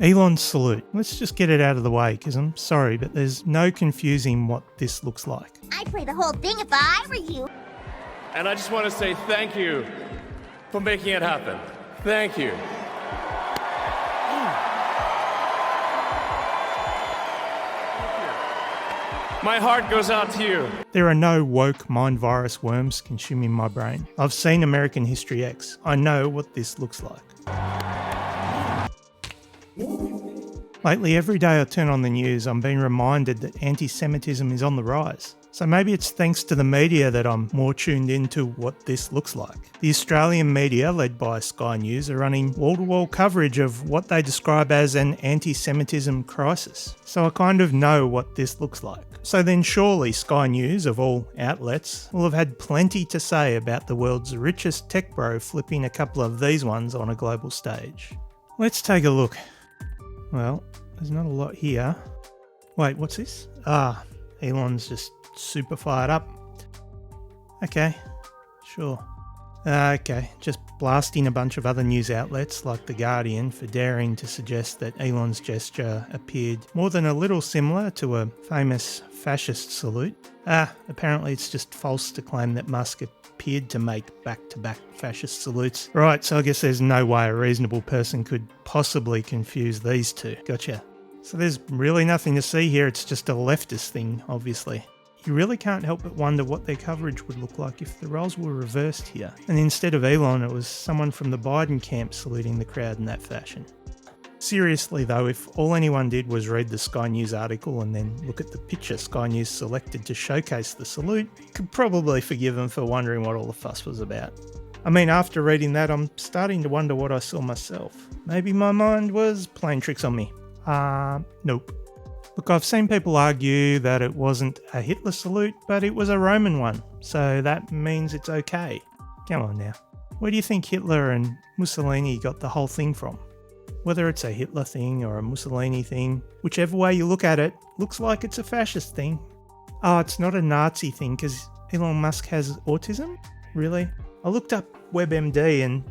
Elon's salute. Let's just get it out of the way, because I'm sorry, but there's no confusing what this looks like. I'd play the whole thing if I were you. And I just want to say thank you for making it happen. Thank you. My heart goes out to you. There are no woke mind virus worms consuming my brain. I've seen American History X. I know what this looks like. Lately, every day I turn on the news, I'm being reminded that anti-Semitism is on the rise. So maybe it's thanks to the media that I'm more tuned into what this looks like. The Australian media, led by Sky News, are running wall-to-wall coverage of what they describe as an anti-Semitism crisis. So I kind of know what this looks like. So then surely Sky News, of all outlets, will have had plenty to say about the world's richest tech bro flipping a couple of these ones on a global stage. Let's take a look. Well, there's not a lot here. Wait, what's this? Elon's just super fired up. Okay, sure. Okay, just blasting a bunch of other news outlets like The Guardian for daring to suggest that Elon's gesture appeared more than a little similar to a famous fascist salute. Apparently it's just false to claim that Musk appeared to make back-to-back fascist salutes. Right, so I guess there's no way a reasonable person could possibly confuse these two. Gotcha. So there's really nothing to see here, it's just a leftist thing, obviously. You really can't help but wonder what their coverage would look like if the roles were reversed here, and instead of Elon it was someone from the Biden camp saluting the crowd in that fashion. Seriously though, if all anyone did was read the Sky News article and then look at the picture Sky News selected to showcase the salute, you could probably forgive them for wondering what all the fuss was about. I mean, after reading that, I'm starting to wonder what I saw myself. Maybe my mind was playing tricks on me. Nope. Look, I've seen people argue that it wasn't a Hitler salute, but it was a Roman one, so that means it's okay. Come on now. Where do you think Hitler and Mussolini got the whole thing from? Whether it's a Hitler thing or a Mussolini thing, whichever way you look at it, looks like it's a fascist thing. Oh, it's not a Nazi thing because Elon Musk has autism? Really? I looked up WebMD and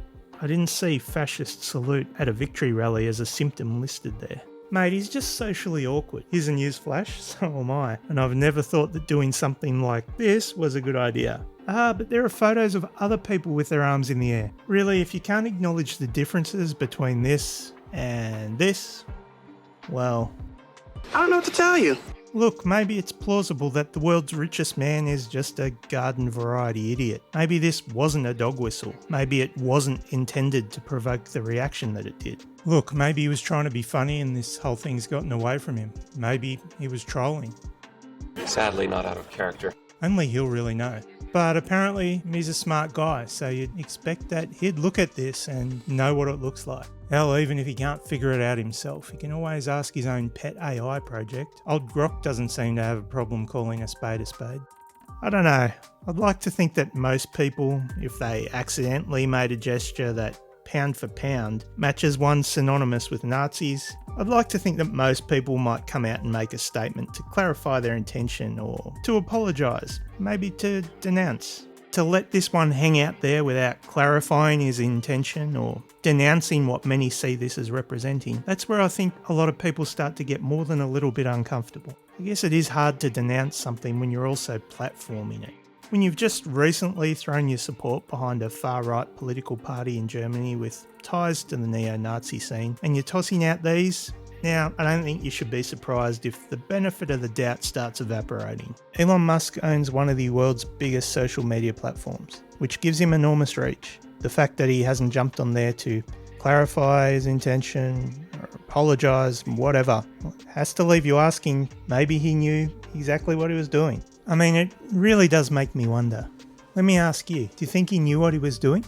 I didn't see fascist salute at a victory rally as a symptom listed there. Mate, he's just socially awkward. Here's a newsflash, so am I. And I've never thought that doing something like this was a good idea. But there are photos of other people with their arms in the air. Really, if you can't acknowledge the differences between this and this, well, I don't know what to tell you. Look, maybe it's plausible that the world's richest man is just a garden variety idiot. Maybe this wasn't a dog whistle. Maybe it wasn't intended to provoke the reaction that it did. Look, maybe he was trying to be funny and this whole thing's gotten away from him. Maybe he was trolling. Sadly not out of character. Only he'll really know. But apparently he's a smart guy, so you'd expect that he'd look at this and know what it looks like. Hell, even if he can't figure it out himself, he can always ask his own pet AI project. Old Grok doesn't seem to have a problem calling a spade a spade. I don't know. I'd like to think that most people, if they accidentally made a gesture that pound for pound matches one synonymous with Nazis, I'd like to think that most people might come out and make a statement to clarify their intention or to apologise, maybe to denounce. To let this one hang out there without clarifying his intention or denouncing what many see this as representing, that's where I think a lot of people start to get more than a little bit uncomfortable. I guess it is hard to denounce something when you're also platforming it. When you've just recently thrown your support behind a far-right political party in Germany with ties to the neo-Nazi scene, and you're tossing out these, now, I don't think you should be surprised if the benefit of the doubt starts evaporating. Elon Musk owns one of the world's biggest social media platforms, which gives him enormous reach. The fact that he hasn't jumped on there to clarify his intention, or apologise, whatever, has to leave you asking, maybe he knew exactly what he was doing. I mean, it really does make me wonder. Let me ask you, do you think he knew what he was doing?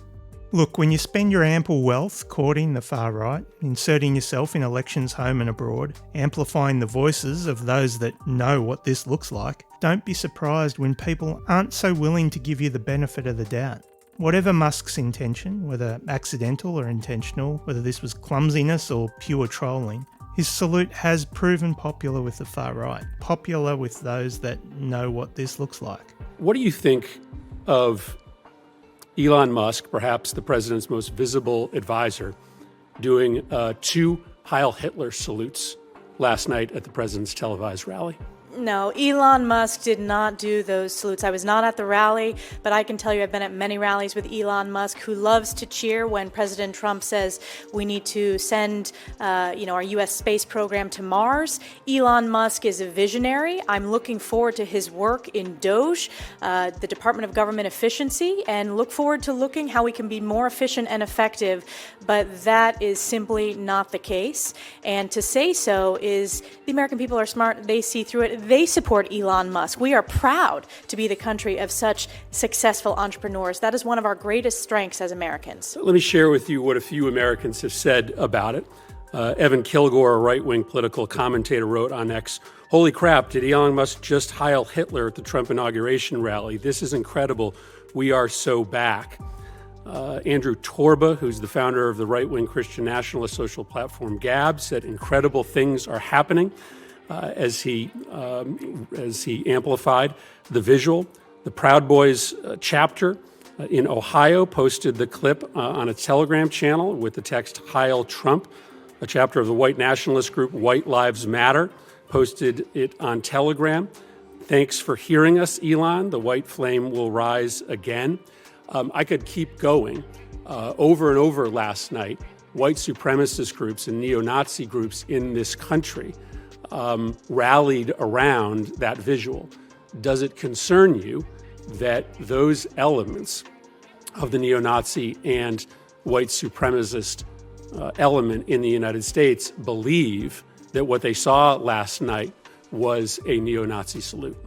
Look, when you spend your ample wealth courting the far right, inserting yourself in elections home and abroad, amplifying the voices of those that know what this looks like, don't be surprised when people aren't so willing to give you the benefit of the doubt. Whatever Musk's intention, whether accidental or intentional, whether this was clumsiness or pure trolling, his salute has proven popular with the far right, popular with those that know what this looks like. What do you think of Elon Musk, perhaps the president's most visible advisor, doing two Heil Hitler salutes last night at the president's televised rally? No, Elon Musk did not do those salutes. I was not at the rally, but I can tell you I've been at many rallies with Elon Musk, who loves to cheer when President Trump says we need to send, our U.S. space program to Mars. Elon Musk is a visionary. I'm looking forward to his work in DOGE, the Department of Government Efficiency, and look forward to looking how we can be more efficient and effective. But that is simply not the case. And to say so is the American people are smart. They see through it. They support Elon Musk. We are proud to be the country of such successful entrepreneurs. That is one of our greatest strengths as Americans. Let me share with you what a few Americans have said about it. Evan Kilgore, a right-wing political commentator, wrote on X, "Holy crap, did Elon Musk just Heil Hitler at the Trump inauguration rally? This is incredible. We are so back." Andrew Torba, who's the founder of the right-wing Christian nationalist social platform Gab, said incredible things are happening. As he amplified the visual. The Proud Boys chapter in Ohio posted the clip on a Telegram channel with the text "Heil Trump." A chapter of the white nationalist group White Lives Matter posted it on Telegram. "Thanks for hearing us, Elon. The white flame will rise again." I could keep going. Over and over last night, white supremacist groups and neo-Nazi groups in this country rallied around that visual. Does it concern you that those elements of the neo-Nazi and white supremacist element in the United States believe that what they saw last night was a neo-Nazi salute?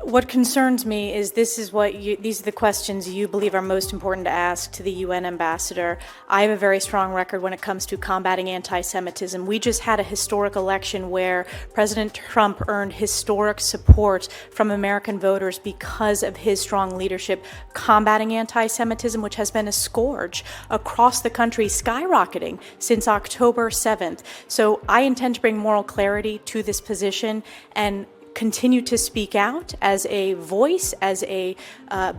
What concerns me is these are the questions you believe are most important to ask to the UN ambassador. I have a very strong record when it comes to combating anti-Semitism. We just had a historic election where President Trump earned historic support from American voters because of his strong leadership combating anti-Semitism, which has been a scourge across the country, skyrocketing since October 7th. So I intend to bring moral clarity to this position and continue to speak out as a voice, as a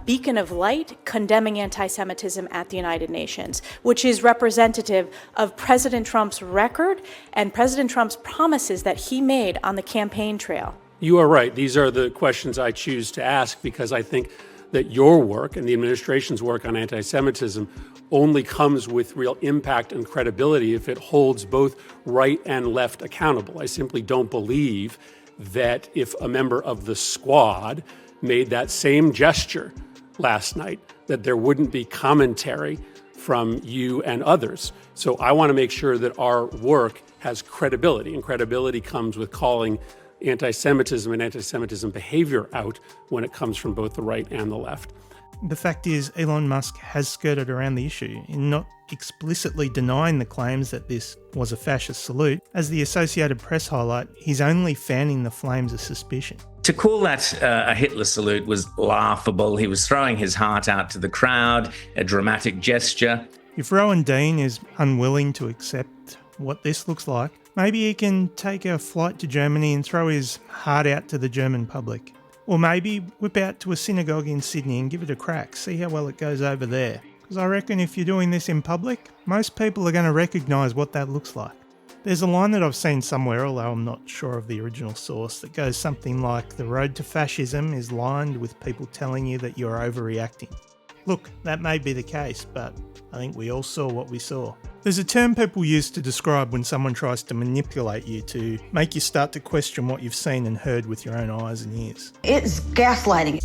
beacon of light, condemning anti-Semitism at the United Nations, which is representative of President Trump's record and President Trump's promises that he made on the campaign trail. You are right. These are the questions I choose to ask because I think that your work and the administration's work on anti-Semitism only comes with real impact and credibility if it holds both right and left accountable. I simply don't believe that if a member of the squad made that same gesture last night, that there wouldn't be commentary from you and others. So I want to make sure that our work has credibility, and credibility comes with calling anti-Semitism and anti-Semitism behavior out when it comes from both the right and the left. The fact is, Elon Musk has skirted around the issue in not explicitly denying the claims that this was a fascist salute. As the Associated Press highlight, he's only fanning the flames of suspicion. To call that a Hitler salute was laughable. He was throwing his heart out to the crowd, a dramatic gesture. If Rowan Dean is unwilling to accept what this looks like, maybe he can take a flight to Germany and throw his heart out to the German public. Or maybe whip out to a synagogue in Sydney and give it a crack, see how well it goes over there. Because I reckon if you're doing this in public, most people are going to recognise what that looks like. There's a line that I've seen somewhere, although I'm not sure of the original source, that goes something like, "The road to fascism is lined with people telling you that you're overreacting." Look, that may be the case, but I think we all saw what we saw. There's a term people use to describe when someone tries to manipulate you to make you start to question what you've seen and heard with your own eyes and ears. It's gaslighting.